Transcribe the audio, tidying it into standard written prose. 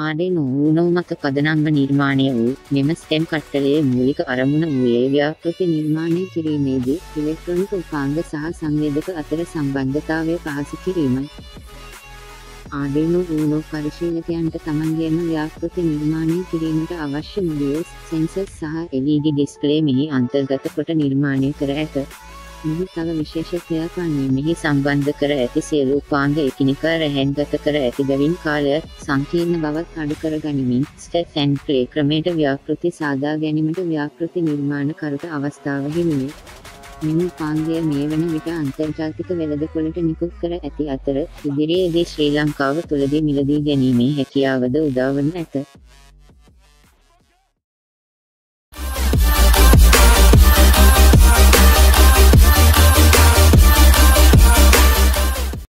Arduino Uno මත පදනම්ව නිර්මාණය වූ මෙම STEM කට්ටලයේ මූලික අරමුණ වූයේ ව්‍යාපෘති නිර්මාණය කිරීමේදී ඉලෙක්ට්‍රොනික උපාංග සහ සංවේදක අතර සම්බන්ධතාවය පහසු කිරීමයි. Arduino Uno පරිශීලකයන්ට තමන්ගේම ව්‍යාපෘති නිර්මාණය කිරීමට අවශ්‍ය මොඩියුල්ස්, සෙන්සර්ස් සහ LED ඩිස්ප්ලේ මෙහි අන්තර්ගත කොට නිර්මාණය කර ඇත. මෙහි තව විශේෂත්වයක් වන්නේ මෙහි සම්බන්ධ කර ඇති සියලු උපාංග එකිනෙකා රැහැන්ගත කර ඇති බැවින් කාලයත් සංකීර්ණ බවත් අඩු කර ගනිමින් ස්ටෙප් ඇන්ඩ් ප්ලේ ක්‍රමයට ව්‍යාපෘති සාදා ගැනීමට ව්‍යාපෘති නිර්මාණකරුට අවස්ථාව හිමිවේ. මෙම උපාංගය මේ වන විට අන්තර්ජාතික වෙළඳපොළට නිකුත් කර ඇති අතර ඉදිරියේදී ශ්‍රී ලංකාව තුළදී මිලදී ගැනීමේ හැකියාවද උදාවනු ඇත.